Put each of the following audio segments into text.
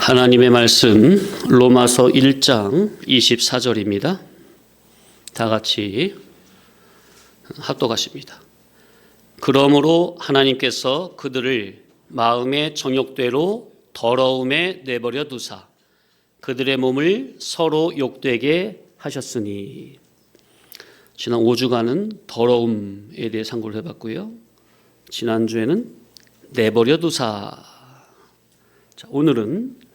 하나님의 말씀 로마서 1장 24절입니다. 다 같이 합독하십니다. 그러므로 하나님께서 그들을 마음의 정욕대로 더러움에 내버려 두사 그들의 몸을 서로 욕되게 하셨으니. 지난 5주간은 더러움에 대해 상고를 해봤고요. 지난주에는 내버려 두사. 오늘은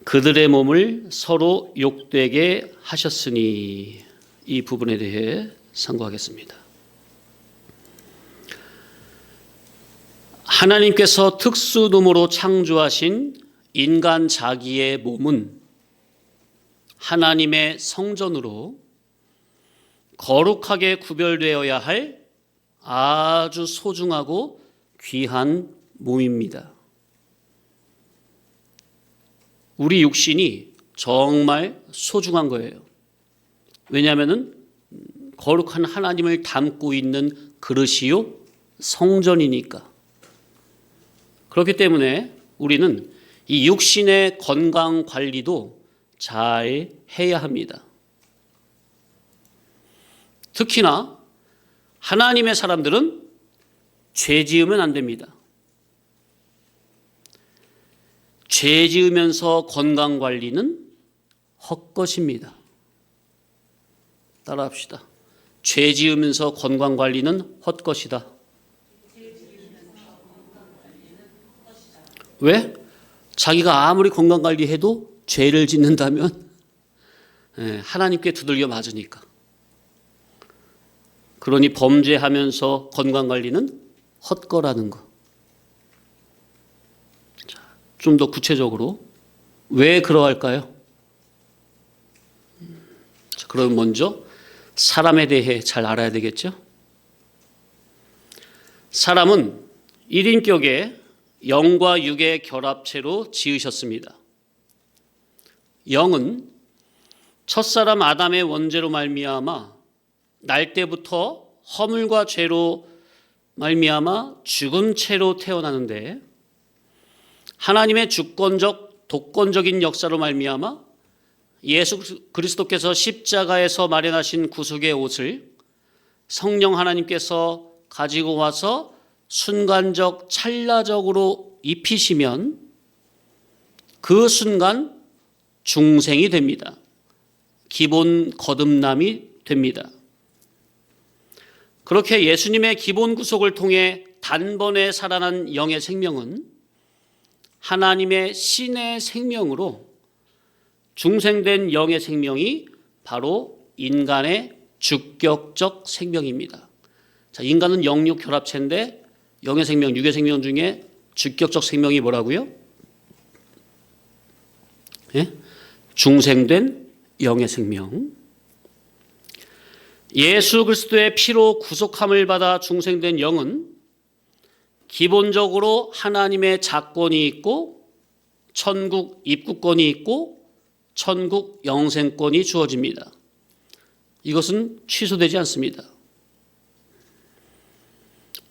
그들의 몸을 서로 욕되게 하셨으니, 이 부분에 대해 상고하겠습니다. 하나님께서 특수놈으로 창조하신 인간 자기의 몸은 하나님의 성전으로 거룩하게 구별되어야 할 아주 소중하고 귀한 몸입니다. 우리 육신이 정말 소중한 거예요. 왜냐하면 거룩한 하나님을 담고 있는 그릇이요 성전이니까. 그렇기 때문에 우리는 이 육신의 건강 관리도 잘 해야 합니다. 특히나 하나님의 사람들은 죄 지으면 안 됩니다. 죄 지으면서 건강 관리는 헛것입니다. 따라합시다. 죄 지으면서 건강 관리는 헛것이다. 왜? 자기가 아무리 건강 관리해도 죄를 짓는다면 하나님께 두들겨 맞으니까. 그러니 범죄하면서 건강 관리는 헛거라는 거. 좀 더 구체적으로 왜 그러할까요? 그럼 먼저 사람에 대해 잘 알아야 되겠죠? 사람은 1인격의 영과 육의 결합체로 지으셨습니다. 영은 첫사람 아담의 원죄로 말미암아 날 때부터 허물과 죄로 말미암아 죽은 채로 태어나는데, 하나님의 주권적 독권적인 역사로 말미암아 예수 그리스도께서 십자가에서 마련하신 구속의 옷을 성령 하나님께서 가지고 와서 순간적 찰나적으로 입히시면 그 순간 중생이 됩니다. 기본 거듭남이 됩니다. 그렇게 예수님의 기본 구속을 통해 단번에 살아난 영의 생명은 하나님의 신의 생명으로 중생된 영의 생명이 바로 인간의 주격적 생명입니다. 자, 인간은 영육 결합체인데 영의 생명, 육의 생명 중에 주격적 생명이 뭐라고요? 예? 중생된 영의 생명. 예수 그리스도의 피로 구속함을 받아 중생된 영은 기본적으로 하나님의 작권이 있고 천국 입국권이 있고 천국 영생권이 주어집니다. 이것은 취소되지 않습니다.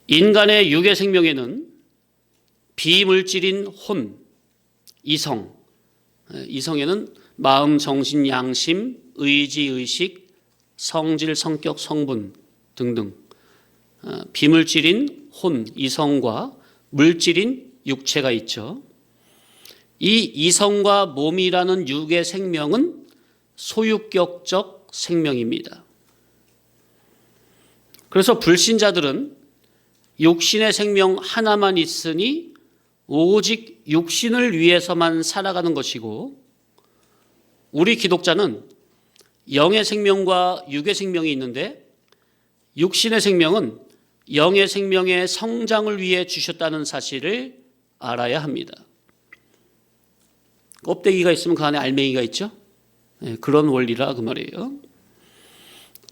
인간의 육의 생명에는 비물질인 혼, 이성, 이성에는 마음, 정신, 양심, 의지, 의식, 성질, 성격, 성분 등등 비물질인 혼, 이성과 물질인 육체가 있죠. 이 이성과 몸이라는 육의 생명은 소유격적 생명입니다. 그래서 불신자들은 육신의 생명 하나만 있으니 오직 육신을 위해서만 살아가는 것이고, 우리 기독자는 영의 생명과 육의 생명이 있는데 육신의 생명은 영의 생명의 성장을 위해 주셨다는 사실을 알아야 합니다. 껍데기가 있으면 그 안에 알맹이가 있죠? 그런 원리라 그 말이에요.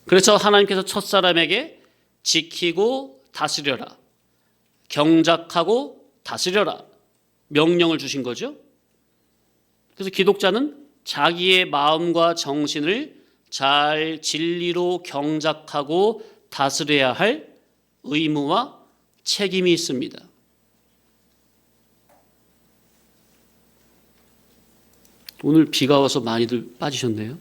그래서 하나님께서 첫사람에게 지키고 다스려라, 경작하고 다스려라 명령을 주신 거죠. 그래서 기독자는 자기의 마음과 정신을 잘 진리로 경작하고 다스려야 할 의무와 책임이 있습니다. 오늘 비가 와서 많이들 빠지셨네요.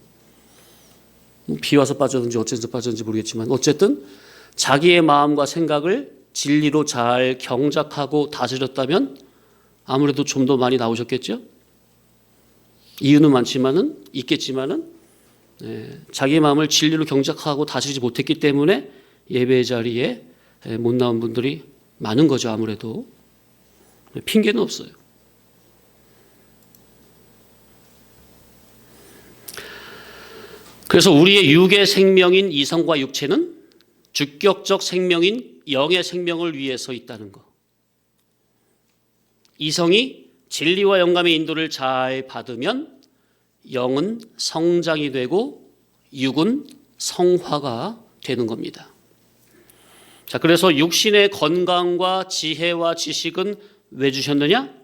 비 와서 빠졌는지 어째서 빠졌는지 모르겠지만 어쨌든 자기의 마음과 생각을 진리로 잘 경작하고 다스렸다면 아무래도 좀 더 많이 나오셨겠죠. 이유는 있겠지만은 자기의 마음을 진리로 경작하고 다스리지 못했기 때문에 예배 자리에 못 나온 분들이 많은 거죠. 아무래도 핑계는 없어요. 그래서 우리의 육의 생명인 이성과 육체는 주격적 생명인 영의 생명을 위해서 있다는 것. 이성이 진리와 영감의 인도를 잘 받으면 영은 성장이 되고 육은 성화가 되는 겁니다. 자, 그래서 육신의 건강과 지혜와 지식은 왜 주셨느냐?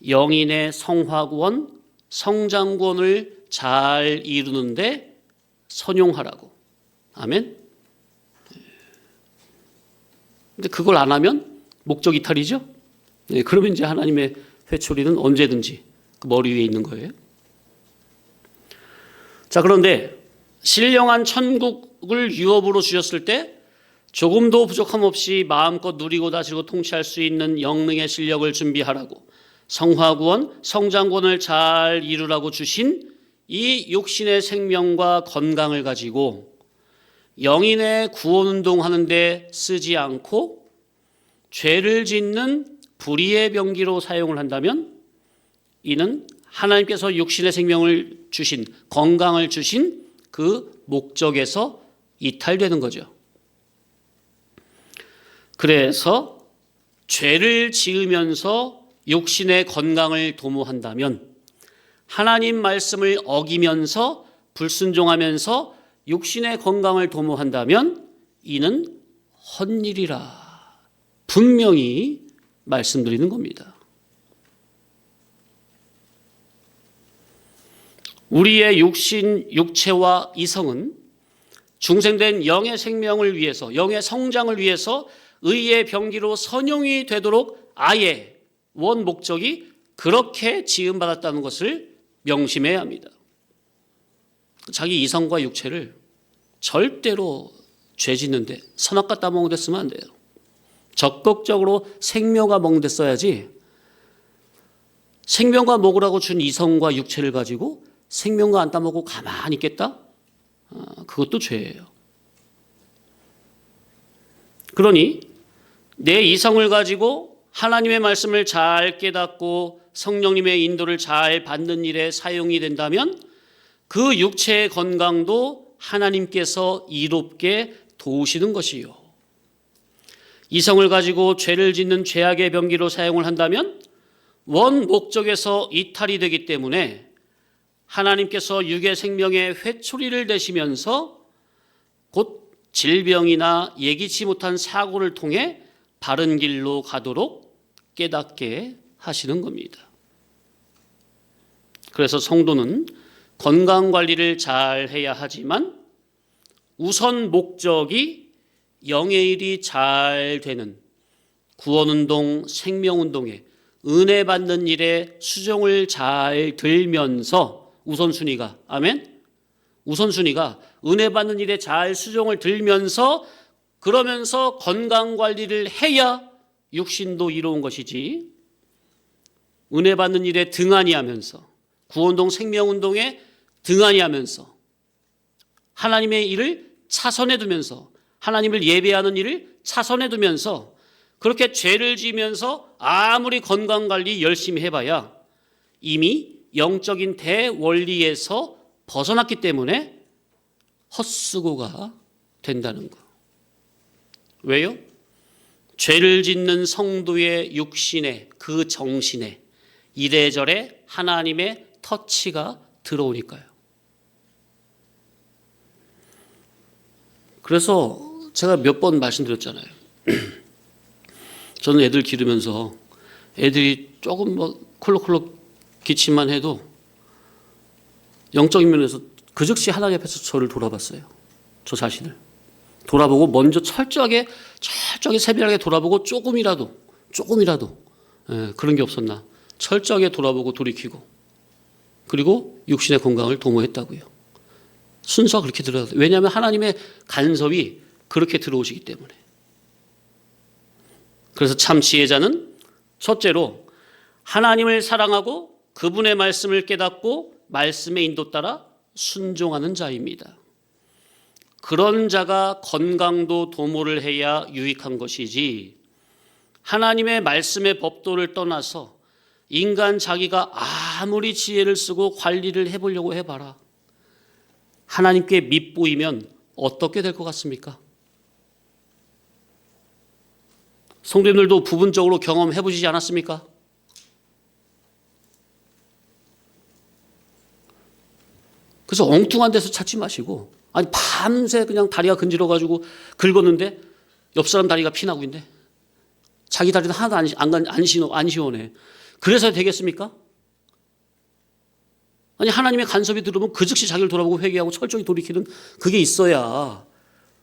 영인의 성화구원, 성장구원을 잘 이루는데 선용하라고. 아멘. 근데 그걸 안 하면 목적 이탈이죠. 그러면 이제 하나님의 회초리는 언제든지 그 머리 위에 있는 거예요. 자, 그런데 신령한 천국을 유업으로 주셨을 때 조금도 부족함 없이 마음껏 누리고 다스리고 통치할 수 있는 영능의 실력을 준비하라고, 성화구원, 성장구원을 잘 이루라고 주신 이 육신의 생명과 건강을 가지고 영인의 구원운동하는 데 쓰지 않고 죄를 짓는 불의의 병기로 사용을 한다면 이는 하나님께서 육신의 생명을 주신, 건강을 주신 그 목적에서 이탈되는 거죠. 그래서 죄를 지으면서 육신의 건강을 도모한다면, 하나님 말씀을 어기면서 불순종하면서 육신의 건강을 도모한다면 이는 헛일이라 분명히 말씀드리는 겁니다. 우리의 육체와 이성은 중생된 영의 생명을 위해서, 영의 성장을 위해서 의의 병기로 선용이 되도록 아예 원 목적이 그렇게 지음받았다는 것을 명심해야 합니다. 자기 이성과 육체를 절대로 죄 짓는데, 선악과 따먹는 데 쓰면 안 돼요. 적극적으로 생명과 먹는 데 써야지, 생명과 먹으라고 준 이성과 육체를 가지고 생명과 안 따먹고 가만히 있겠다? 그것도 죄예요. 그러니 내 이성을 가지고 하나님의 말씀을 잘 깨닫고 성령님의 인도를 잘 받는 일에 사용이 된다면 그 육체의 건강도 하나님께서 이롭게 도우시는 것이요. 이성을 가지고 죄를 짓는 죄악의 병기로 사용을 한다면 원 목적에서 이탈이 되기 때문에 하나님께서 육의 생명의 회초리를 대시면서 곧 질병이나 예기치 못한 사고를 통해 바른 길로 가도록 깨닫게 하시는 겁니다. 그래서 성도는 건강관리를 잘 해야 하지만 우선 목적이 영의 일이 잘 되는 구원운동, 생명운동에 은혜 받는 일에 수종을 잘 들면서 우선순위가, 아멘? 우선순위가 은혜 받는 일에 잘 수종을 들면서 그러면서 건강관리를 해야 육신도 이로운 것이지, 은혜 받는 일에 등한히 하면서 구원운동, 생명운동에 등한히 하면서 하나님의 일을 차선에 두면서 하나님을 예배하는 일을 차선에 두면서 그렇게 죄를 지면서 아무리 건강관리 열심히 해봐야 이미 영적인 대원리에서 벗어났기 때문에 헛수고가 된다는 거. 왜요? 죄를 짓는 성도의 육신에, 그 정신에 이래저래 하나님의 터치가 들어오니까요. 그래서 제가 몇 번 말씀드렸잖아요. 저는 애들 기르면서 애들이 조금 콜록콜록 기침만 해도 영적인 면에서 그 즉시 하나님 앞에서 저를 돌아봤어요. 저 자신을 돌아보고 먼저 철저하게 세밀하게 돌아보고 조금이라도 그런 게 없었나 철저하게 돌아보고 돌이키고, 그리고 육신의 건강을 도모했다고요. 순서가 그렇게 들어가요. 왜냐하면 하나님의 간섭이 그렇게 들어오시기 때문에. 그래서 참 지혜자는 첫째로 하나님을 사랑하고 그분의 말씀을 깨닫고 말씀의 인도 따라 순종하는 자입니다. 그런 자가 건강도 도모를 해야 유익한 것이지, 하나님의 말씀의 법도를 떠나서 인간 자기가 아무리 지혜를 쓰고 관리를 해보려고 해봐라, 하나님께 밑보이면 어떻게 될 것 같습니까? 성도님들도 부분적으로 경험해 보시지 않았습니까? 그래서 엉뚱한 데서 찾지 마시고, 아니 밤새 그냥 다리가 근질러가지고 긁었는데 옆 사람 다리가 피나고 있네. 자기 다리는 하나도 안 시원해. 그래서 되겠습니까? 아니 하나님의 간섭이 들으면 그 즉시 자기를 돌아보고 회개하고 철저히 돌이키는 그게 있어야,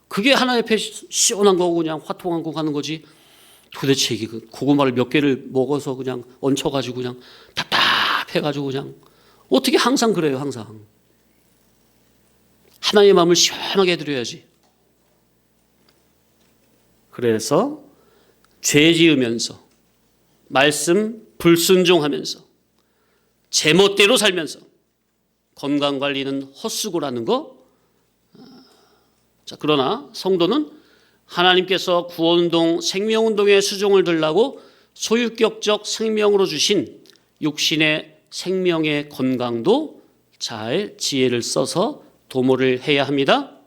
그게 하나님 앞에 시원한 거고 그냥 화통한 거 가는 거지. 도대체 이게 고구마를 몇 개를 먹어서 그냥 얹혀가지고 그냥 답답해가지고 그냥 어떻게 항상 그래요. 항상 하나님의 마음을 시원하게 해드려야지. 그래서 죄 지으면서 말씀 불순종하면서 제멋대로 살면서 건강관리는 헛수고라는 거. 자, 그러나 성도는 하나님께서 구원운동, 생명운동의 수종을 들라고 소유격적 생명으로 주신 육신의 생명의 건강도 잘 지혜를 써서 도모를 해야 합니다.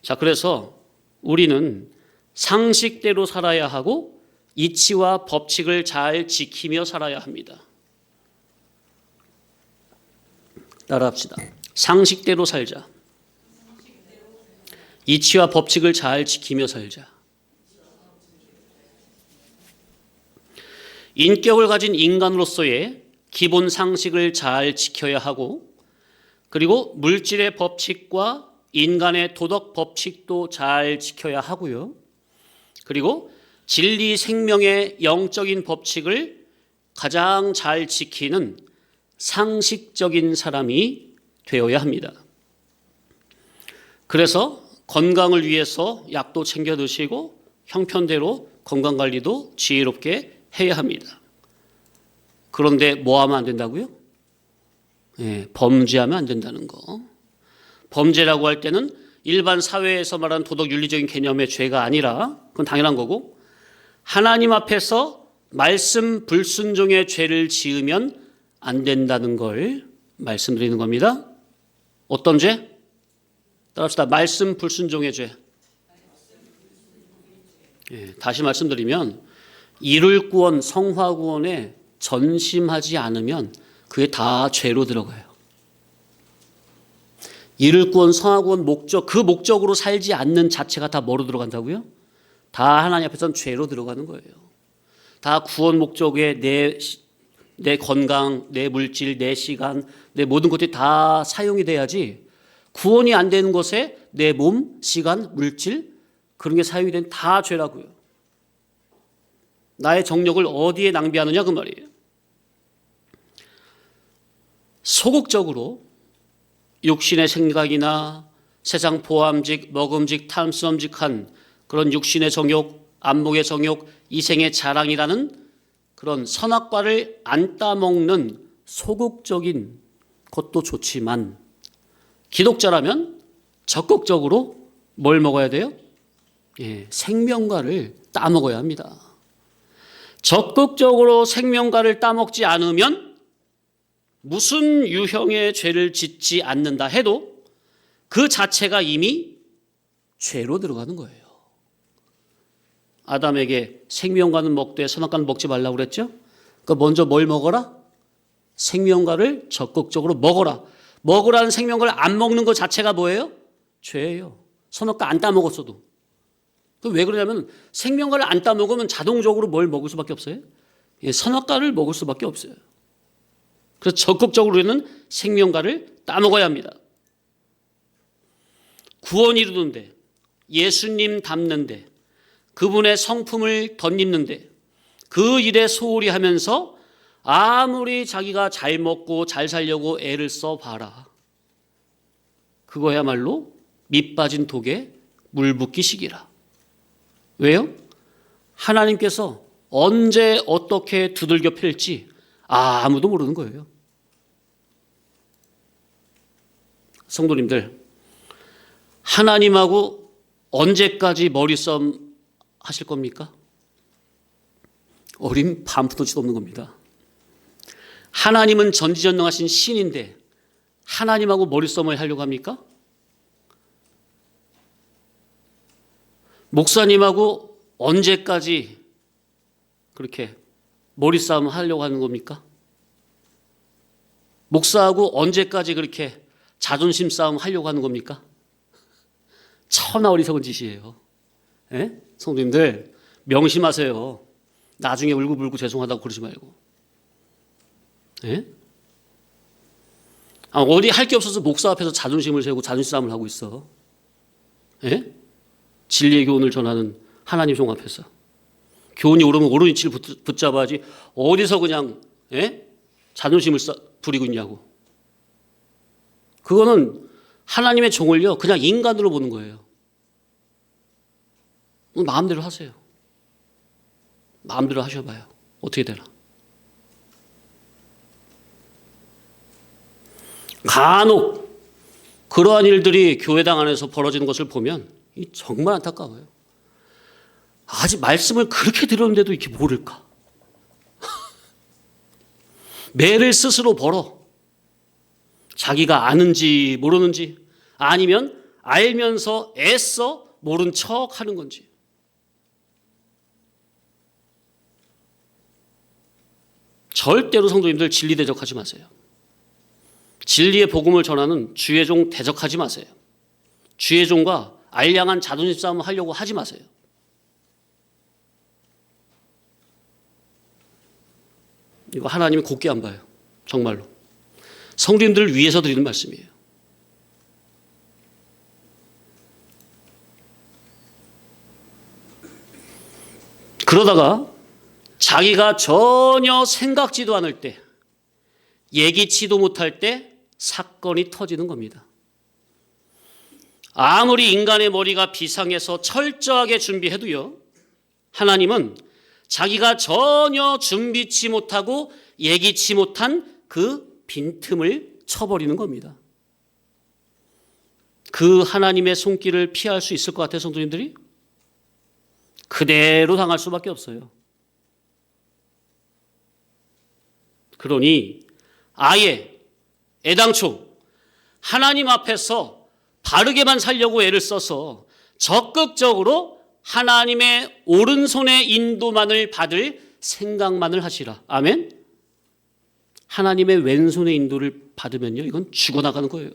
자, 그래서 우리는 상식대로 살아야 하고 이치와 법칙을 잘 지키며 살아야 합니다. 따라합시다. 상식대로 살자. 이치와 법칙을 잘 지키며 살자. 인격을 가진 인간으로서의 기본 상식을 잘 지켜야 하고, 그리고 물질의 법칙과 인간의 도덕 법칙도 잘 지켜야 하고요. 그리고 진리 생명의 영적인 법칙을 가장 잘 지키는 상식적인 사람이 되어야 합니다. 그래서 건강을 위해서 약도 챙겨 드시고 형편대로 건강관리도 지혜롭게 해야 합니다. 그런데 뭐 하면 안 된다고요? 범죄하면 안 된다는 거. 범죄라고 할 때는 일반 사회에서 말하는 도덕 윤리적인 개념의 죄가 아니라, 그건 당연한 거고, 하나님 앞에서 말씀 불순종의 죄를 지으면 안 된다는 걸 말씀드리는 겁니다. 어떤 죄? 따라합시다. 말씀 불순종의 죄. 다시 말씀드리면 이룰 구원, 성화 구원에 전심하지 않으면 그게 다 죄로 들어가요. 이룰 구원, 성화 구원 목적, 그 목적으로 살지 않는 자체가 다 뭐로 들어간다고요? 다 하나님 앞에서는 죄로 들어가는 거예요. 다 구원 목적에 내 건강, 내 물질, 내 시간, 내 모든 것들이 다 사용이 돼야지, 구원이 안 되는 것에 내 몸, 시간, 물질, 그런 게 사용이 되는 다 죄라고요. 나의 정력을 어디에 낭비하느냐 그 말이에요. 소극적으로 육신의 생각이나 세상 보암직, 먹음직, 탐스럼직한 그런 육신의 정욕, 안목의 정욕, 이생의 자랑이라는 그런 선악과를 안 따먹는 소극적인 것도 좋지만, 기독자라면 적극적으로 뭘 먹어야 돼요? 생명과를 따먹어야 합니다. 적극적으로 생명과를 따먹지 않으면 무슨 유형의 죄를 짓지 않는다 해도 그 자체가 이미 죄로 들어가는 거예요. 아담에게 생명과는 먹되 선악과는 먹지 말라고 그랬죠? 그러니까 먼저 뭘 먹어라? 생명과를 적극적으로 먹어라. 먹으라는 생명과를 안 먹는 것 자체가 뭐예요? 죄예요. 선악과 안 따먹었어도. 왜 그러냐면 생명과를 안 따먹으면 자동적으로 뭘 먹을 수밖에 없어요? 선악과를 먹을 수밖에 없어요. 그래서 적극적으로 우리는 생명과를 따먹어야 합니다. 구원 이루는데, 예수님 닮는데, 그분의 성품을 덧입는데, 그 일에 소홀히 하면서 아무리 자기가 잘 먹고 잘 살려고 애를 써봐라. 그거야말로 밑 빠진 독에 물 붓기 시기라. 왜요? 하나님께서 언제 어떻게 두들겨 팰지 아무도 모르는 거예요. 성도님들, 하나님하고 언제까지 머리싸움 하실 겁니까? 어린 반푼도치도 없는 겁니다. 하나님은 전지전능하신 신인데 하나님하고 머리싸움을 하려고 합니까? 목사님하고 언제까지 그렇게 머리싸움 하려고 하는 겁니까? 목사하고 언제까지 그렇게 자존심 싸움 하려고 하는 겁니까? 천하 어리석은 짓이에요. 예? 성도님들 명심하세요. 나중에 울고불고 죄송하다고 그러지 말고. 예? 어디 할 게 없어서 목사 앞에서 자존심을 세우고 자존심 싸움을 하고 있어. 예? 진리의 교훈을 전하는 하나님 종 앞에서. 교훈이 오르면 옳은 위치를 붙잡아야지 어디서 그냥 자존심을 부리고 있냐고. 그거는 하나님의 종을요 그냥 인간으로 보는 거예요. 마음대로 하세요. 마음대로 하셔봐요. 어떻게 되나. 간혹 그러한 일들이 교회당 안에서 벌어지는 것을 보면 정말 안타까워요. 아직 말씀을 그렇게 들었는데도 이렇게 모를까. 매를 스스로 벌어. 자기가 아는지 모르는지 아니면 알면서 애써 모른 척 하는 건지. 절대로 성도님들 진리 대적하지 마세요. 진리의 복음을 전하는 주의 종 대적하지 마세요. 주의 종과 알량한 자존심 싸움을 하려고 하지 마세요. 이거 하나님이 곱게 안 봐요. 정말로. 성도님들을 위해서 드리는 말씀이에요. 그러다가 자기가 전혀 생각지도 않을 때, 예기치도 못할 때 사건이 터지는 겁니다. 아무리 인간의 머리가 비상해서 철저하게 준비해도요, 하나님은 자기가 전혀 준비치 못하고 예기치 못한 그 빈틈을 쳐버리는 겁니다. 그 하나님의 손길을 피할 수 있을 것 같아요, 성도님들이? 그대로 당할 수밖에 없어요. 그러니 아예 애당초 하나님 앞에서 바르게만 살려고 애를 써서 적극적으로 하나님의 오른손의 인도만을 받을 생각만을 하시라. 아멘? 하나님의 왼손의 인도를 받으면요, 이건 죽어나가는 거예요.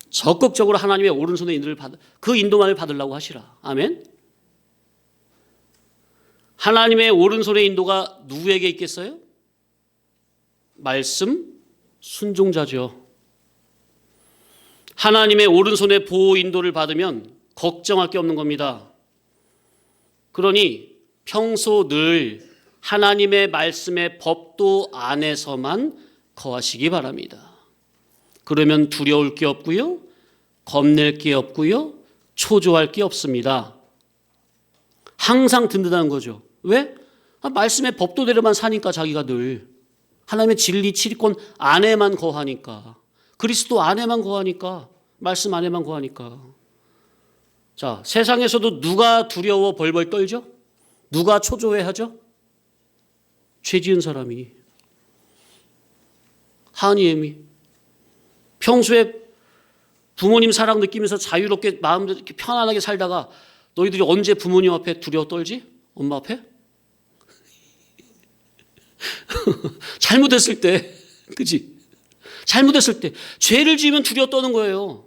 적극적으로 하나님의 오른손의 인도를 그 인도만을 받으려고 하시라. 아멘? 하나님의 오른손의 인도가 누구에게 있겠어요? 말씀 순종자죠. 하나님의 오른손의 보호 인도를 받으면 걱정할 게 없는 겁니다. 그러니 평소 늘 하나님의 말씀의 법도 안에서만 거하시기 바랍니다. 그러면 두려울 게 없고요, 겁낼 게 없고요, 초조할 게 없습니다. 항상 든든한 거죠. 왜? 말씀의 법도대로만 사니까. 자기가 늘 하나님의 진리 치리권 안에만 거하니까, 그리스도 안에만 거하니까, 말씀 안에만 거하니까. 자, 세상에서도 누가 두려워 벌벌 떨죠? 누가 초조해하죠? 죄 지은 사람이, 한이엠이. 평소에 부모님 사랑 느끼면서 자유롭게 마음대로 이렇게 편안하게 살다가 너희들이 언제 부모님 앞에 두려워 떨지? 엄마 앞에? 잘못했을 때, 그지? 잘못했을 때 죄를 지으면 두려워 떠는 거예요.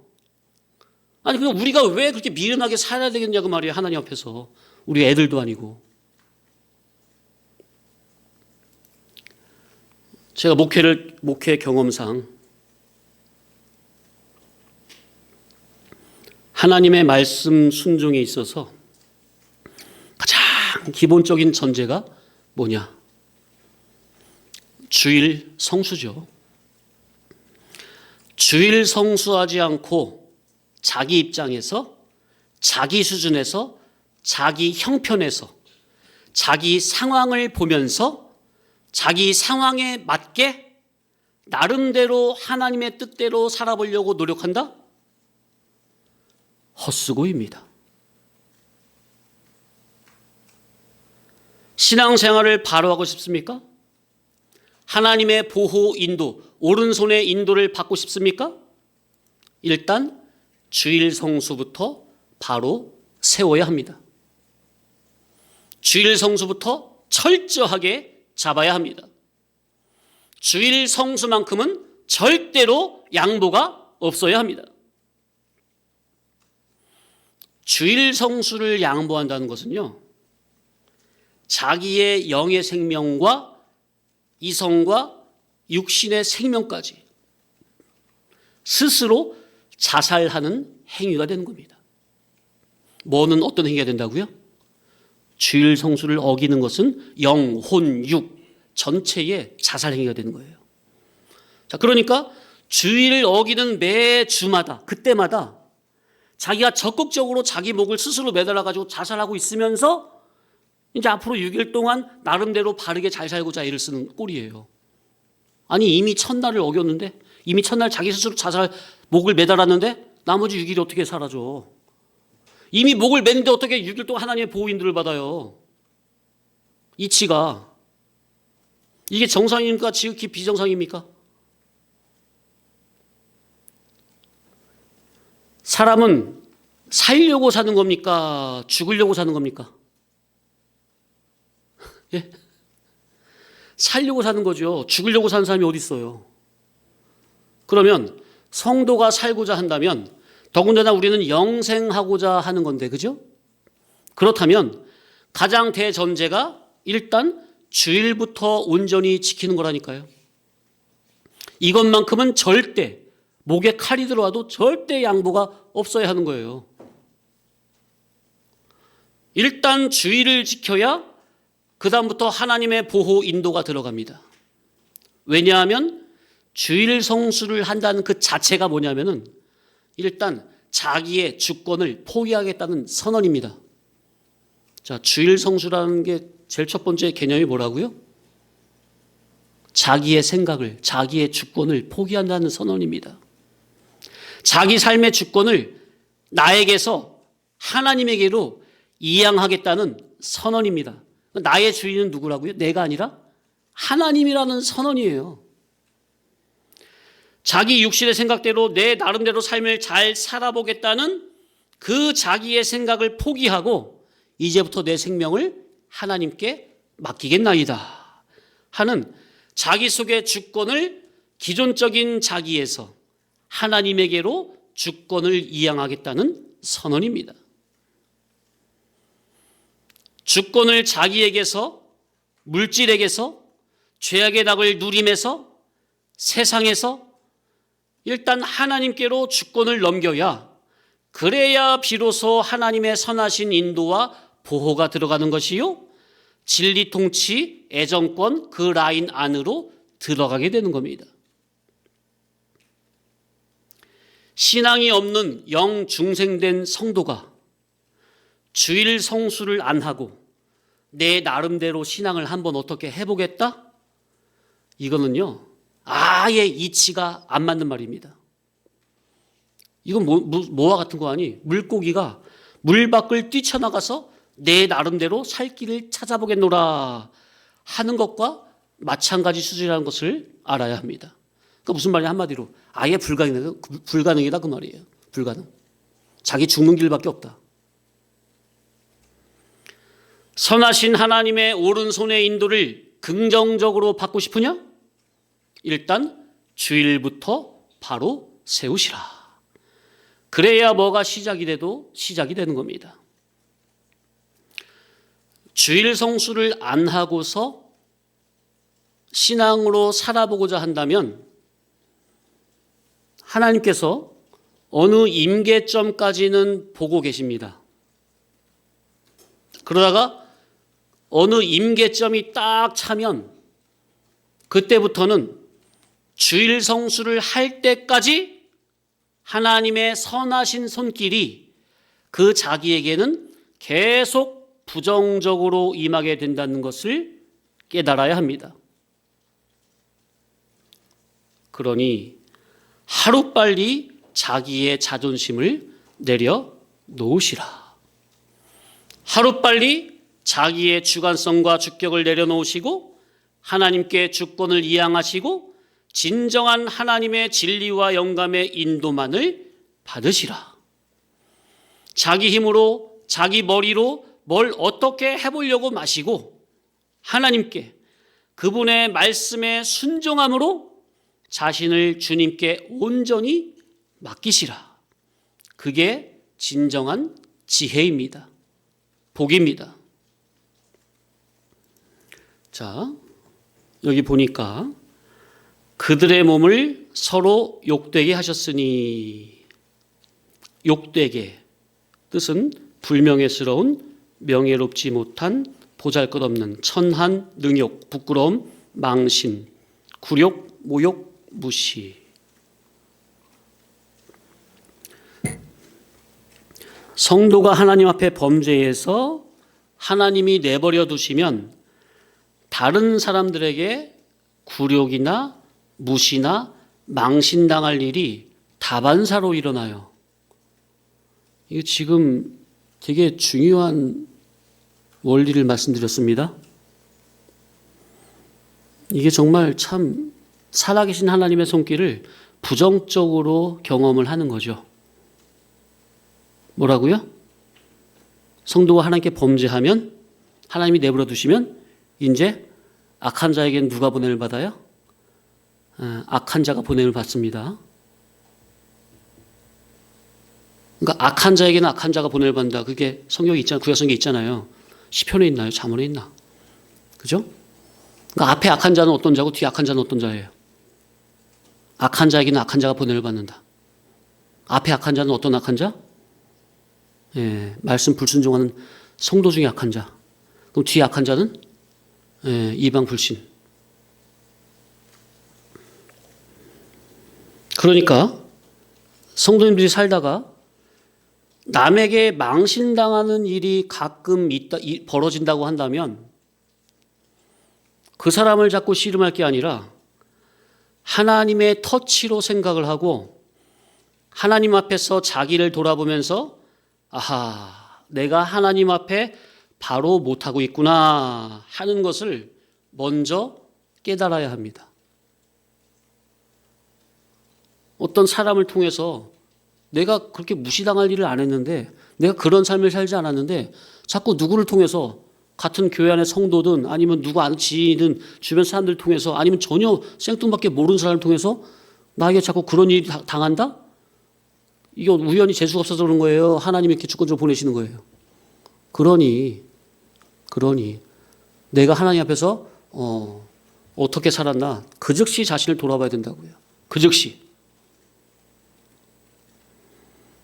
아니 그냥 우리가 왜 그렇게 미련하게 살아야 되겠냐고 말이에요. 하나님 앞에서. 우리 애들도 아니고. 제가 목회 경험상 하나님의 말씀 순종에 있어서 가장 기본적인 전제가 뭐냐? 주일 성수죠. 주일 성수하지 않고 자기 입장에서, 자기 수준에서, 자기 형편에서, 자기 상황을 보면서 자기 상황에 맞게 나름대로 하나님의 뜻대로 살아보려고 노력한다? 헛수고입니다. 신앙생활을 바로 하고 싶습니까? 하나님의 보호 인도, 오른손의 인도를 받고 싶습니까? 일단 주일 성수부터 바로 세워야 합니다. 주일 성수부터 철저하게 잡아야 합니다. 주일 성수만큼은 절대로 양보가 없어야 합니다. 주일 성수를 양보한다는 것은요, 자기의 영의 생명과 이성과 육신의 생명까지 스스로 자살하는 행위가 되는 겁니다. 뭐는 어떤 행위가 된다고요? 주일 성수를 어기는 것은 영, 혼, 육 전체의 자살 행위가 되는 거예요. 자, 그러니까 주일을 어기는 매 주마다, 그때마다 자기가 적극적으로 자기 목을 스스로 매달아 가지고 자살하고 있으면서 이제 앞으로 6일 동안 나름대로 바르게 잘 살고자 애를 쓰는 꼴이에요. 아니, 이미 첫날을 어겼는데, 이미 첫날 자기 스스로 자살 목을 매달았는데 나머지 6일이 어떻게 사라져? 이미 목을 맸는데 어떻게 6일 동안 하나님의 보호 인도를 받아요? 이치가 이게 정상입니까? 지극히 비정상입니까? 사람은 살려고 사는 겁니까? 죽으려고 사는 겁니까? 예? 살려고 사는 거죠. 죽으려고 사는 사람이 어디 있어요? 그러면 성도가 살고자 한다면 더군다나 우리는 영생하고자 하는 건데, 그죠? 그렇다면 가장 대전제가 일단 주일부터 온전히 지키는 거라니까요. 이것만큼은 절대, 목에 칼이 들어와도 절대 양보가 없어야 하는 거예요. 일단 주일을 지켜야 그 다음부터 하나님의 보호 인도가 들어갑니다. 왜냐하면 주일 성수를 한다는 그 자체가 뭐냐면은 일단 자기의 주권을 포기하겠다는 선언입니다. 자, 주일 성수라는 게 제일 첫 번째 개념이 뭐라고요? 자기의 생각을, 자기의 주권을 포기한다는 선언입니다. 자기 삶의 주권을 나에게서 하나님에게로 이양하겠다는 선언입니다. 나의 주인은 누구라고요? 내가 아니라 하나님이라는 선언이에요. 자기 육신의 생각대로 내 나름대로 삶을 잘 살아보겠다는 그 자기의 생각을 포기하고 이제부터 내 생명을 하나님께 맡기겠나이다 하는 자기 속의 주권을 기존적인 자기에서 하나님에게로 주권을 이양하겠다는 선언입니다. 주권을 자기에게서, 물질에게서, 죄악의 낙을 누림에서, 세상에서 일단 하나님께로 주권을 넘겨야, 그래야 비로소 하나님의 선하신 인도와 보호가 들어가는 것이요, 진리 통치, 애정권 그 라인 안으로 들어가게 되는 겁니다. 신앙이 없는 영 중생된 성도가 주일 성수를 안 하고 내 나름대로 신앙을 한번 어떻게 해보겠다? 이거는요, 아예 이치가 안 맞는 말입니다. 이건 뭐와 같은 거 아니? 물고기가 물 밖을 뛰쳐나가서 내 나름대로 살 길을 찾아보겠노라 하는 것과 마찬가지 수준이라는 것을 알아야 합니다. 그러니까 무슨 말이냐, 한마디로 아예 불가능이다 그 말이에요. 불가능. 자기 죽는 길밖에 없다. 선하신 하나님의 오른손의 인도를 긍정적으로 받고 싶으냐? 일단 주일부터 바로 세우시라. 그래야 뭐가 시작이 돼도 시작이 되는 겁니다. 주일 성수를 안 하고서 신앙으로 살아보고자 한다면 하나님께서 어느 임계점까지는 보고 계십니다. 그러다가 어느 임계점이 딱 차면 그때부터는 주일 성수를 할 때까지 하나님의 선하신 손길이 그 자기에게는 계속 부정적으로 임하게 된다는 것을 깨달아야 합니다. 그러니 하루빨리 자기의 자존심을 내려놓으시라. 하루빨리 자기의 주관성과 주격을 내려놓으시고 하나님께 주권을 이양하시고 진정한 하나님의 진리와 영감의 인도만을 받으시라. 자기 힘으로 자기 머리로 뭘 어떻게 해보려고 마시고 하나님께 그분의 말씀에 순종함으로 자신을 주님께 온전히 맡기시라. 그게 진정한 지혜입니다. 복입니다. 자, 여기 보니까 그들의 몸을 서로 욕되게 하셨으니, 욕되게 뜻은 불명예스러운, 명예롭지 못한, 보잘것없는, 천한, 능욕, 부끄러움, 망신, 굴욕, 모욕, 무시. 성도가 하나님 앞에 범죄해서 하나님이 내버려 두시면 다른 사람들에게 굴욕이나 무시나 망신당할 일이 다반사로 일어나요. 이거 지금 되게 중요한 원리를 말씀드렸습니다. 이게 정말 참 살아계신 하나님의 손길을 부정적으로 경험을 하는 거죠. 뭐라고요? 성도가 하나님께 범죄하면, 하나님이 내버려 두시면 이제 악한 자에게는 누가 보냄을 받아요? 악한 자가 보냄을 받습니다. 그러니까 악한 자에게는 악한 자가 보냄을 받는다. 그게 성경에 있잖아요. 구약성경에 있잖아요. 시편에 있나요? 잠언에 있나? 그죠? 그러니까 앞에 악한 자는 어떤 자고 뒤에 악한 자는 어떤 자예요? 악한 자에게는 악한 자가 보냄을 받는다. 앞에 악한 자는 어떤 악한 자? 예, 말씀 불순종하는 성도 중에 악한 자. 그럼 뒤에 악한 자는 이방 불신. 그러니까 성도님들이 살다가 남에게 망신당하는 일이 가끔 벌어진다고 한다면 그 사람을 자꾸 씨름할 게 아니라 하나님의 터치로 생각을 하고 하나님 앞에서 자기를 돌아보면서 아하, 내가 하나님 앞에 바로 못하고 있구나 하는 것을 먼저 깨달아야 합니다. 어떤 사람을 통해서 내가 그렇게 무시당할 일을 안 했는데, 내가 그런 삶을 살지 않았는데 자꾸 누구를 통해서, 같은 교회 안의 성도든 아니면 누구 아는 지인이든 주변 사람들 통해서 아니면 전혀 생뚱밖에 모르는 사람을 통해서 나에게 자꾸 그런 일이 당한다? 이거 우연히 재수가 없어서 그런 거예요? 하나님이 이렇게 주권적으로 보내시는 거예요? 그러니 내가 하나님 앞에서 어떻게 살았나 그 즉시 자신을 돌아봐야 된다고요. 그 즉시.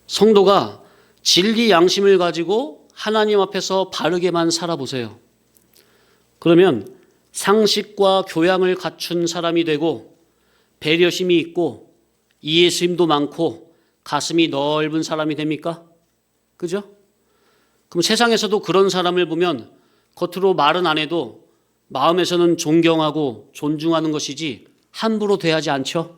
성도가 진리 양심을 가지고 하나님 앞에서 바르게만 살아보세요. 그러면 상식과 교양을 갖춘 사람이 되고 배려심이 있고 이해심도 많고 가슴이 넓은 사람이 됩니까? 그죠? 그럼 세상에서도 그런 사람을 보면 겉으로 말은 안 해도 마음에서는 존경하고 존중하는 것이지 함부로 대하지 않죠?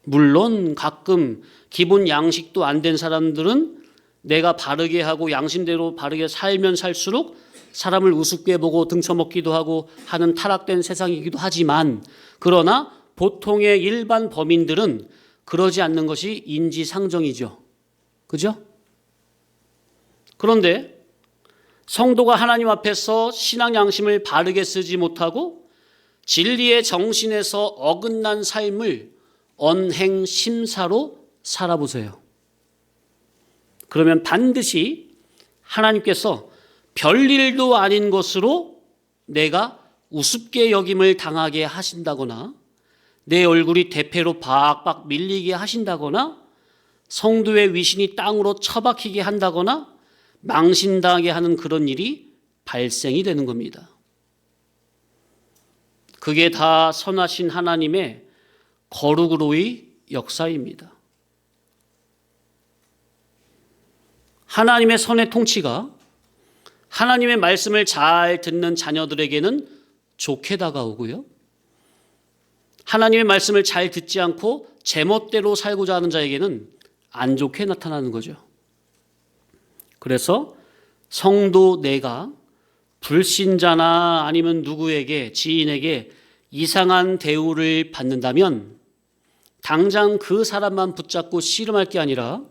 물론 가끔 기본 양식도 안 된 사람들은 내가 바르게 하고 양심대로 바르게 살면 살수록 사람을 우습게 보고 등쳐먹기도 하고 하는 타락된 세상이기도 하지만, 그러나 보통의 일반 범인들은 그러지 않는 것이 인지상정이죠. 그죠? 그런데 성도가 하나님 앞에서 신앙 양심을 바르게 쓰지 못하고 진리의 정신에서 어긋난 삶을 언행심사로 살아보세요. 그러면 반드시 하나님께서 별일도 아닌 것으로 내가 우습게 여김을 당하게 하신다거나 내 얼굴이 대패로 박박 밀리게 하신다거나 성도의 위신이 땅으로 처박히게 한다거나 망신당하게 하는 그런 일이 발생이 되는 겁니다. 그게 다 선하신 하나님의 거룩으로의 역사입니다. 하나님의 선의 통치가 하나님의 말씀을 잘 듣는 자녀들에게는 좋게 다가오고요. 하나님의 말씀을 잘 듣지 않고 제멋대로 살고자 하는 자에게는 안 좋게 나타나는 거죠. 그래서 성도 내가 불신자나 아니면 누구에게, 지인에게 이상한 대우를 받는다면 당장 그 사람만 붙잡고 씨름할 게 아니라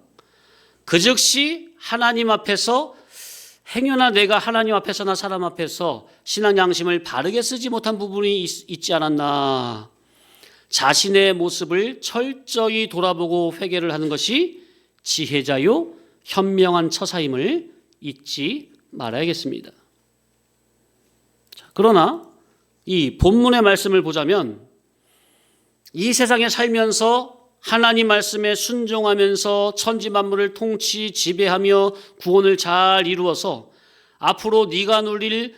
그 즉시 하나님 앞에서 행여나 내가 하나님 앞에서나 사람 앞에서 신앙 양심을 바르게 쓰지 못한 부분이 있지 않았나, 자신의 모습을 철저히 돌아보고 회개를 하는 것이 지혜자요 현명한 처사임을 잊지 말아야겠습니다. 그러나 이 본문의 말씀을 보자면 이 세상에 살면서 하나님 말씀에 순종하면서 천지 만물을 통치 지배하며 구원을 잘 이루어서 앞으로 네가 누릴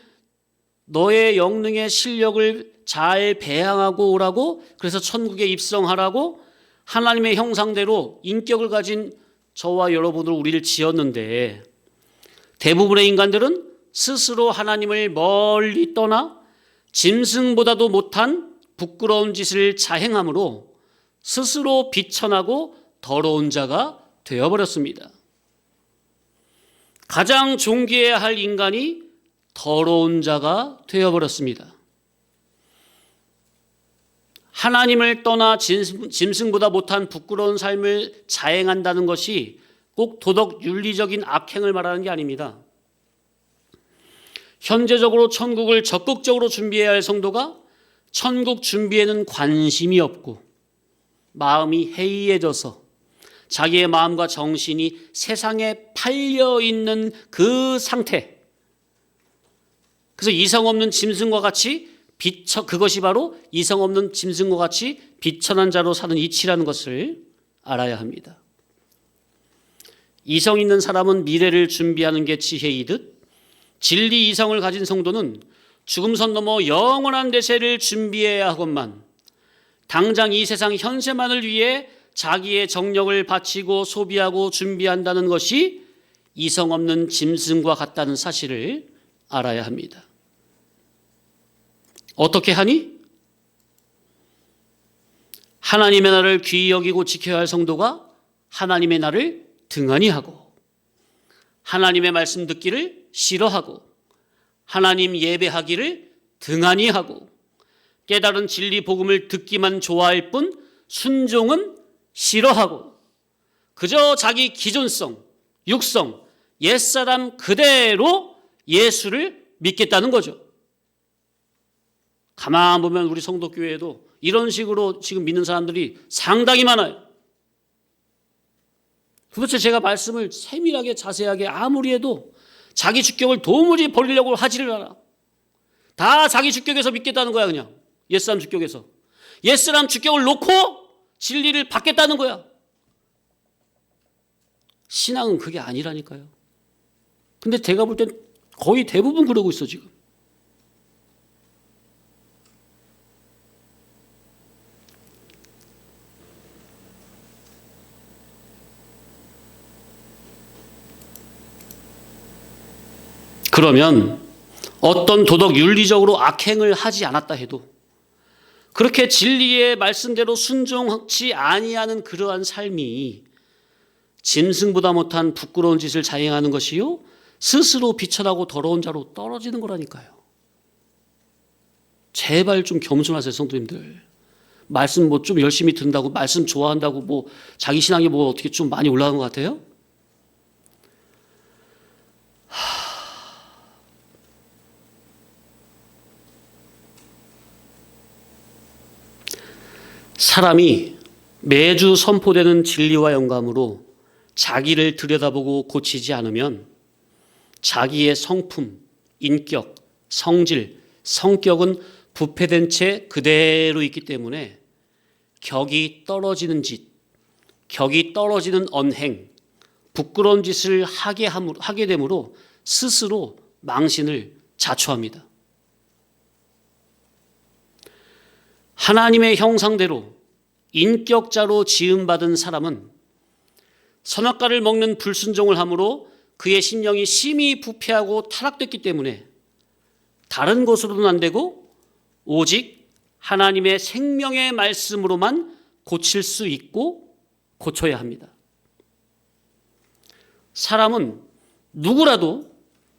너의 영능의 실력을 잘 배양하고 오라고, 그래서 천국에 입성하라고 하나님의 형상대로 인격을 가진 저와 여러분들 우리를 지었는데, 대부분의 인간들은 스스로 하나님을 멀리 떠나 짐승보다도 못한 부끄러운 짓을 자행함으로 스스로 비천하고 더러운 자가 되어버렸습니다. 가장 존귀해야 할 인간이 더러운 자가 되어버렸습니다. 하나님을 떠나 짐승보다 못한 부끄러운 삶을 자행한다는 것이 꼭 도덕 윤리적인 악행을 말하는 게 아닙니다. 현재적으로 천국을 적극적으로 준비해야 할 성도가 천국 준비에는 관심이 없고 마음이 해이해져서 자기의 마음과 정신이 세상에 팔려 있는 그 상태, 그래서 이성 없는 짐승과 같이 그것이 바로 이성 없는 짐승과 같이 비천한 자로 사는 이치라는 것을 알아야 합니다. 이성 있는 사람은 미래를 준비하는 게 지혜이듯 진리 이성을 가진 성도는 죽음선 넘어 영원한 대세를 준비해야 하건만 당장 이 세상 현세만을 위해 자기의 정력을 바치고 소비하고 준비한다는 것이 이성 없는 짐승과 같다는 사실을 알아야 합니다. 어떻게 하니? 하나님의 날을 귀히 여기고 지켜야 할 성도가 하나님의 날을 등한히 하고, 하나님의 말씀 듣기를 싫어하고, 하나님 예배하기를 등한히 하고, 깨달은 진리 복음을 듣기만 좋아할 뿐 순종은 싫어하고, 그저 자기 기존성, 육성, 옛사람 그대로 예수를 믿겠다는 거죠. 가만 보면 우리 성도교회에도 이런 식으로 지금 믿는 사람들이 상당히 많아요. 도대체 제가 말씀을 세밀하게 자세하게 아무리 해도 자기 주격을 도무지 버리려고 하지를 않아. 다 자기 주격에서 믿겠다는 거야. 그냥 옛사람 주격에서. 옛사람 주격을 놓고 진리를 받겠다는 거야. 신앙은 그게 아니라니까요. 근데 제가 볼 땐 거의 대부분 그러고 있어 지금. 그러면 어떤 도덕 윤리적으로 악행을 하지 않았다 해도 그렇게 진리의 말씀대로 순종하지 아니하는 그러한 삶이 짐승보다 못한 부끄러운 짓을 자행하는 것이요 스스로 비천하고 더러운 자로 떨어지는 거라니까요. 제발 좀 겸손하세요, 성도님들. 말씀 뭐 좀 열심히 듣는다고, 말씀 좋아한다고 뭐 자기 신앙이 뭐 어떻게 좀 많이 올라간 것 같아요? 사람이 매주 선포되는 진리와 영감으로 자기를 들여다보고 고치지 않으면 자기의 성품, 인격, 성질, 성격은 부패된 채 그대로 있기 때문에 격이 떨어지는 짓, 격이 떨어지는 언행, 부끄러운 짓을 하게 되므로 스스로 망신을 자초합니다. 하나님의 형상대로 인격자로 지음받은 사람은 선악과를 먹는 불순종을 함으로 그의 심령이 심히 부패하고 타락됐기 때문에 다른 것으로는 안 되고 오직 하나님의 생명의 말씀으로만 고칠 수 있고 고쳐야 합니다. 사람은 누구라도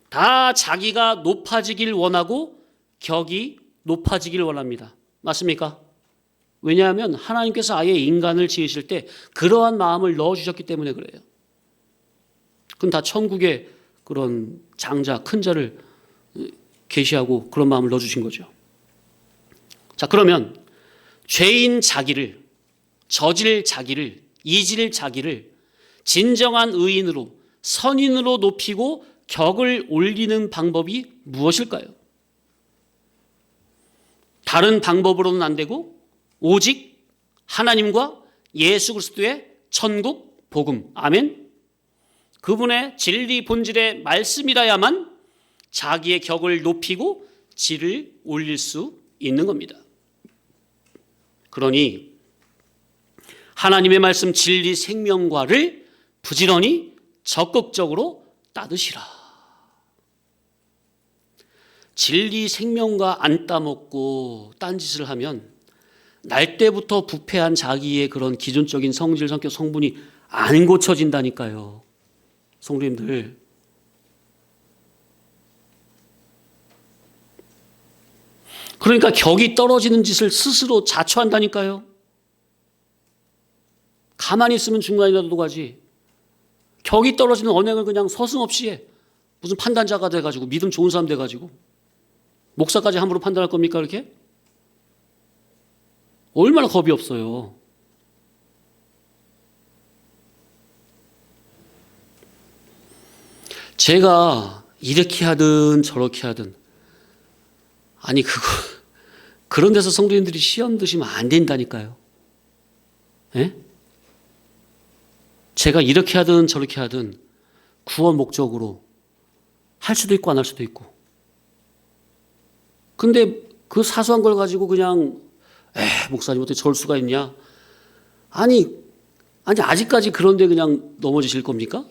다 자기가 높아지길 원하고 격이 높아지길 원합니다. 맞습니까? 왜냐하면 하나님께서 아예 인간을 지으실 때 그러한 마음을 넣어주셨기 때문에 그래요. 그건 다 천국의 그런 장자, 큰 자를 계시하고 그런 마음을 넣어주신 거죠. 자, 그러면 죄인 자기를, 저질 자기를, 이질 자기를 진정한 의인으로, 선인으로 높이고 격을 올리는 방법이 무엇일까요? 다른 방법으로는 안 되고 오직 하나님과 예수 그리스도의 천국 복음, 아멘. 그분의 진리 본질의 말씀이라야만 자기의 격을 높이고 질을 올릴 수 있는 겁니다. 그러니 하나님의 말씀 진리 생명과를 부지런히 적극적으로 따드시라. 진리 생명과 안 따먹고 딴짓을 하면 날 때부터 부패한 자기의 그런 기존적인 성질, 성격, 성분이 안 고쳐진다니까요. 성도님들. 그러니까 격이 떨어지는 짓을 스스로 자초한다니까요. 가만히 있으면 중간이라도 가지. 격이 떨어지는 언행을 그냥 서슴없이 해. 무슨 판단자가 돼가지고 믿음 좋은 사람 돼가지고 목사까지 함부로 판단할 겁니까 그렇게? 얼마나 겁이 없어요. 제가 이렇게 하든 저렇게 하든 아니 그런 데서 성도님들이 시험 드시면 안 된다니까요. 예? 제가 이렇게 하든 저렇게 하든 구원 목적으로 할 수도 있고 안 할 수도 있고. 근데 그 사소한 걸 가지고 그냥 목사님 어떻게 저럴 수가 있냐? 아니 아직까지 그런데 그냥 넘어지실 겁니까?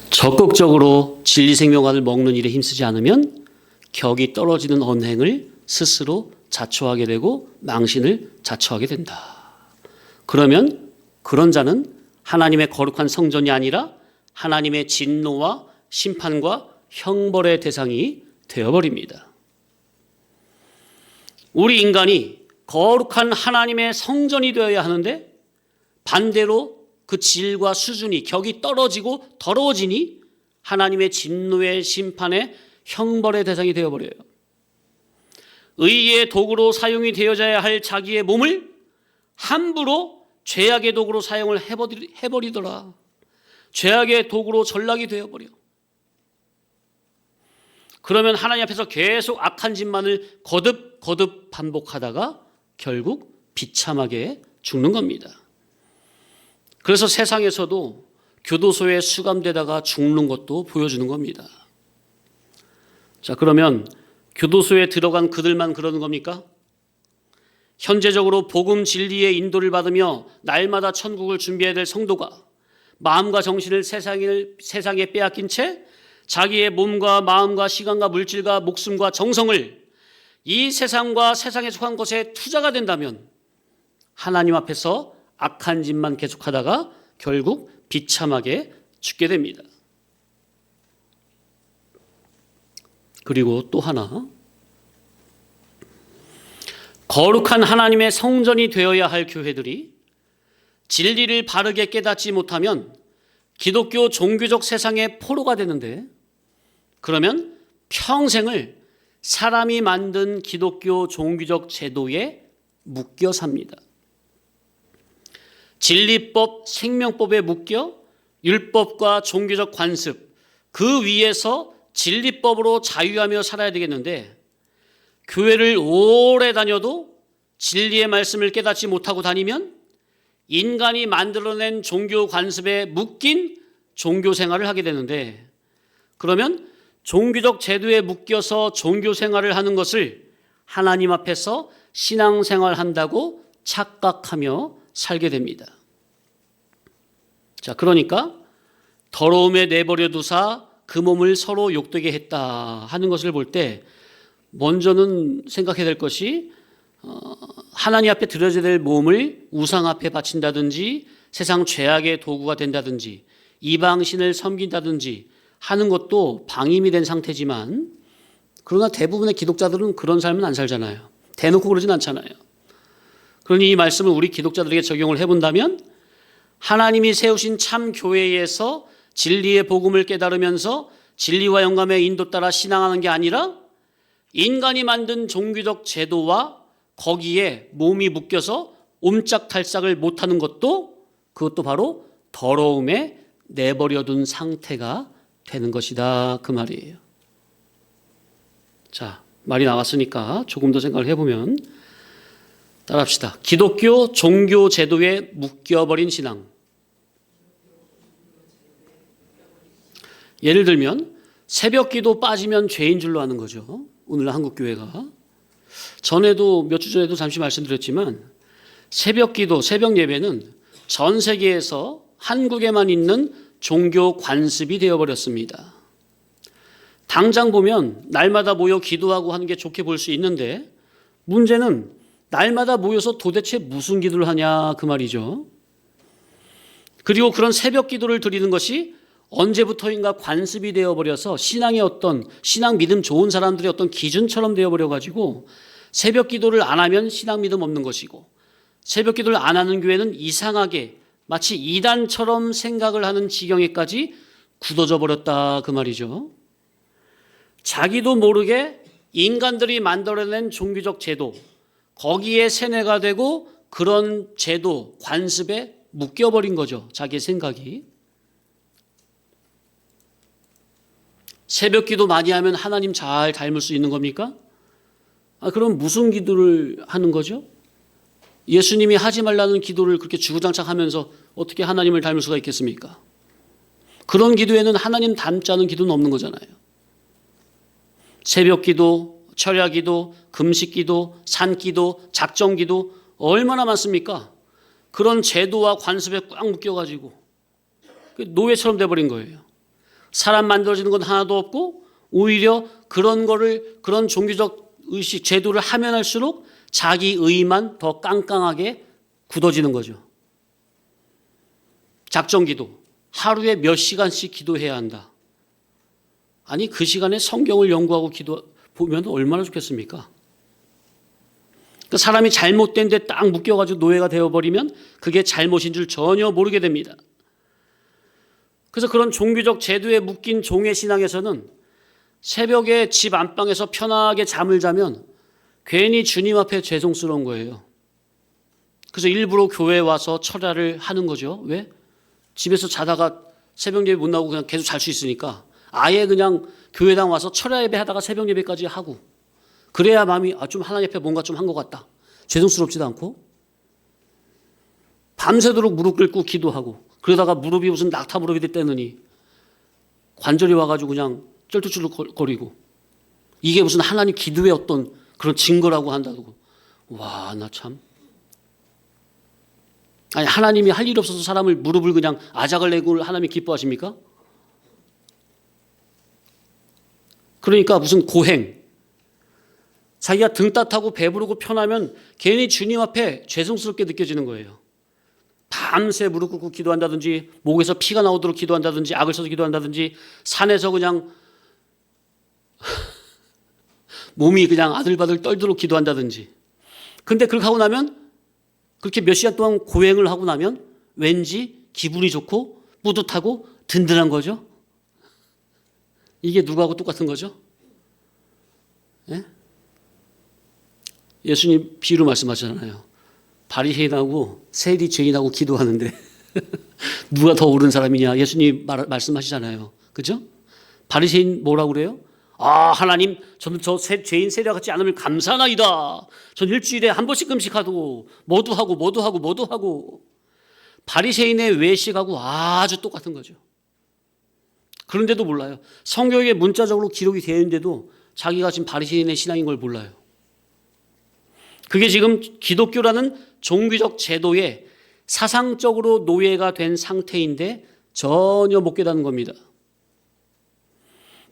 적극적으로 진리 생명과를 먹는 일에 힘쓰지 않으면 격이 떨어지는 언행을 스스로 자초하게 되고 망신을 자초하게 된다. 그러면 그런 자는 하나님의 거룩한 성전이 아니라 하나님의 진노와 심판과 형벌의 대상이 되어버립니다. 우리 인간이 거룩한 하나님의 성전이 되어야 하는데 반대로 그 질과 수준이 격이 떨어지고 더러워지니 하나님의 진노의 심판의 형벌의 대상이 되어버려요. 의의 도구로 사용이 되어져야 할 자기의 몸을 함부로 죄악의 도구로 사용을 해버리더라. 죄악의 도구로 전락이 되어버려. 그러면 하나님 앞에서 계속 악한 짓만을 거듭 반복하다가 결국 비참하게 죽는 겁니다. 그래서 세상에서도 교도소에 수감되다가 죽는 것도 보여주는 겁니다. 자, 그러면 교도소에 들어간 그들만 그러는 겁니까? 현재적으로 복음 진리의 인도를 받으며 날마다 천국을 준비해야 될 성도가 마음과 정신을 세상에 빼앗긴 채 자기의 몸과 마음과 시간과 물질과 목숨과 정성을 이 세상과 세상에 속한 것에 투자가 된다면 하나님 앞에서 악한 짓만 계속하다가 결국 비참하게 죽게 됩니다. 그리고 또 하나, 거룩한 하나님의 성전이 되어야 할 교회들이 진리를 바르게 깨닫지 못하면 기독교 종교적 세상의 포로가 되는데, 그러면 평생을 사람이 만든 기독교 종교적 제도에 묶여 삽니다. 진리법, 생명법에 묶여 율법과 종교적 관습, 그 위에서 진리법으로 자유하며 살아야 되겠는데 교회를 오래 다녀도 진리의 말씀을 깨닫지 못하고 다니면 인간이 만들어낸 종교 관습에 묶인 종교 생활을 하게 되는데, 그러면 종교적 제도에 묶여서 종교 생활을 하는 것을 하나님 앞에서 신앙생활 한다고 착각하며 살게 됩니다. 자, 그러니까 더러움에 내버려 두사 그 몸을 서로 욕되게 했다 하는 것을 볼 때 먼저는 생각해야 될 것이 하나님 앞에 드려져야 될 몸을 우상 앞에 바친다든지 세상 죄악의 도구가 된다든지 이방신을 섬긴다든지 하는 것도 방임이 된 상태지만, 그러나 대부분의 기독자들은 그런 삶은 안 살잖아요. 대놓고 그러진 않잖아요. 그러니 이 말씀을 우리 기독자들에게 적용을 해본다면, 하나님이 세우신 참 교회에서 진리의 복음을 깨달으면서 진리와 영감의 인도 따라 신앙하는 게 아니라 인간이 만든 종교적 제도와 거기에 몸이 묶여서 옴짝달싹을 못하는 것도, 그것도 바로 더러움에 내버려둔 상태가 되는 것이다, 그 말이에요. 자, 말이 나왔으니까 조금 더 생각을 해보면, 따라합시다. 기독교 종교 제도에 묶여버린 신앙. 예를 들면 새벽 기도 빠지면 죄인 줄로 아는 거죠. 오늘날 한국 교회가. 전에도 몇 주 전에도 잠시 말씀드렸지만, 새벽 기도, 새벽 예배는 전 세계에서 한국에만 있는 종교 관습이 되어버렸습니다. 당장 보면 날마다 모여 기도하고 하는 게 좋게 볼 수 있는데, 문제는 날마다 모여서 도대체 무슨 기도를 하냐, 그 말이죠. 그리고 그런 새벽 기도를 드리는 것이 언제부터인가 관습이 되어버려서 신앙의 어떤, 신앙 믿음 좋은 사람들의 어떤 기준처럼 되어버려가지고 새벽 기도를 안 하면 신앙 믿음 없는 것이고, 새벽 기도를 안 하는 교회는 이상하게 마치 이단처럼 생각을 하는 지경에까지 굳어져 버렸다, 그 말이죠. 자기도 모르게 인간들이 만들어낸 종교적 제도, 거기에 세뇌가 되고 그런 제도, 관습에 묶여버린 거죠, 자기의 생각이. 새벽 기도 많이 하면 하나님 잘 닮을 수 있는 겁니까? 그럼 무슨 기도를 하는 거죠? 예수님이 하지 말라는 기도를 그렇게 주구장창 하면서 어떻게 하나님을 닮을 수가 있겠습니까? 그런 기도에는 하나님 닮지 않은 기도는 없는 거잖아요. 새벽 기도, 철야 기도, 금식 기도, 산 기도, 작정 기도 얼마나 많습니까? 그런 제도와 관습에 꽉 묶여가지고 노예처럼 돼버린 거예요. 사람 만들어지는 건 하나도 없고, 오히려 그런 거를, 그런 종교적 의식, 제도를 하면 할수록 자기 의만 더 깡깡하게 굳어지는 거죠. 작정 기도, 하루에 몇 시간씩 기도해야 한다. 아니, 그 시간에 성경을 연구하고 기도 보면 얼마나 좋겠습니까? 그 사람이 잘못된 데 딱 묶여가지고 노예가 되어버리면 그게 잘못인 줄 전혀 모르게 됩니다. 그래서 그런 종교적 제도에 묶인 종의 신앙에서는 새벽에 집 안방에서 편하게 잠을 자면 괜히 주님 앞에 죄송스러운 거예요. 그래서 일부러 교회에 와서 철야를 하는 거죠. 왜? 집에서 자다가 새벽 예배 못 나오고 그냥 계속 잘 수 있으니까 아예 그냥 교회당 와서 철야 예배 하다가 새벽 예배까지 하고, 그래야 마음이 좀 하나님 앞에 뭔가 좀 한 것 같다, 죄송스럽지도 않고, 밤새도록 무릎 꿇고 기도하고, 그러다가 무릎이 무슨 낙타 무릎이 됐다느니 관절이 와가지고 그냥 쩔뚝쩔뚝거리고, 이게 무슨 하나님 기도의 어떤 그런 증거라고 한다고. 와, 나 참. 아니, 하나님이 할 일 없어서 사람을 무릎을 그냥 아작을 내고 하나님이 기뻐하십니까? 그러니까 무슨 고행, 자기가 등 따뜻하고 배부르고 편하면 괜히 주님 앞에 죄송스럽게 느껴지는 거예요. 밤새 무릎 꿇고 기도한다든지, 목에서 피가 나오도록 기도한다든지, 악을 써서 기도한다든지, 산에서 그냥 몸이 그냥 아들바들 떨도록 기도한다든지. 근데 그렇게 하고 나면, 그렇게 몇 시간 동안 고행을 하고 나면 왠지 기분이 좋고 뿌듯하고 든든한 거죠. 이게 누구하고 똑같은 거죠? 예? 예수님 비유로 말씀하셨잖아요. 바리새인하고 세리 죄인하고 기도하는데 누가 더 옳은 사람이냐, 예수님 말씀하시잖아요. 그죠? 바리새인 뭐라고 그래요? 하나님, 저는 저 죄인 세리와 같지 않으면 감사나이다. 전 일주일에 한 번씩 금식하고 뭐도 하고. 바리새인의 외식하고 아주 똑같은 거죠. 그런데도 몰라요. 성경에 문자적으로 기록이 되어 있는데도 자기가 지금 바리새인의 신앙인 걸 몰라요. 그게 지금 기독교라는 종교적 제도에 사상적으로 노예가 된 상태인데 전혀 못 깨닫는 겁니다.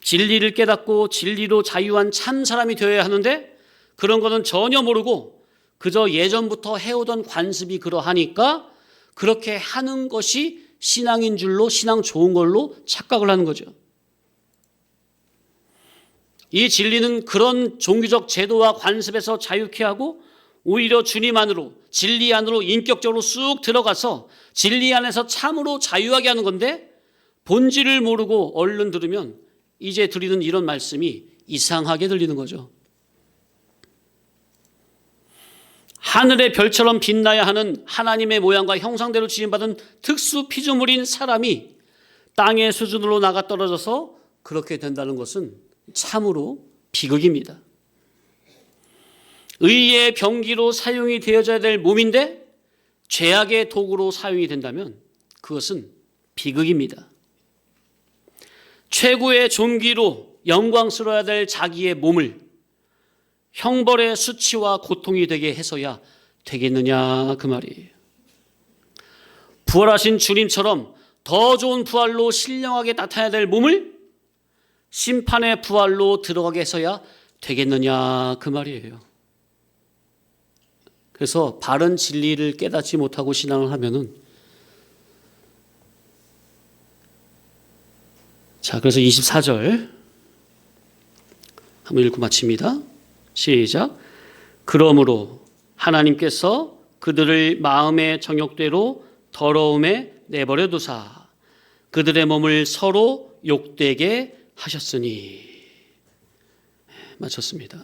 진리를 깨닫고 진리로 자유한 참 사람이 되어야 하는데 그런 거는 전혀 모르고 그저 예전부터 해오던 관습이 그러하니까 그렇게 하는 것이 신앙인 줄로, 신앙 좋은 걸로 착각을 하는 거죠. 이 진리는 그런 종교적 제도와 관습에서 자유케 하고 오히려 주님 안으로, 진리 안으로 인격적으로 쑥 들어가서 진리 안에서 참으로 자유하게 하는 건데 본질을 모르고 얼른 들으면 이제 드리는 이런 말씀이 이상하게 들리는 거죠. 하늘의 별처럼 빛나야 하는 하나님의 모양과 형상대로 지음받은 특수 피조물인 사람이 땅의 수준으로 나가 떨어져서 그렇게 된다는 것은 참으로 비극입니다. 의의 병기로 사용이 되어져야 될 몸인데 죄악의 도구로 사용이 된다면 그것은 비극입니다. 최고의 존귀로 영광스러워야 될 자기의 몸을 형벌의 수치와 고통이 되게 해서야 되겠느냐 그 말이에요. 부활하신 주님처럼 더 좋은 부활로 신령하게 나타나야 될 몸을 심판의 부활로 들어가게 해서야 되겠느냐 그 말이에요. 그래서 바른 진리를 깨닫지 못하고 신앙을 하면은 자, 그래서 24절 한번 읽고 마칩니다. 시작. 그러므로 하나님께서 그들을 마음의 정욕대로 더러움에 내버려 두사 그들의 몸을 서로 욕되게 하셨으니. 마쳤습니다.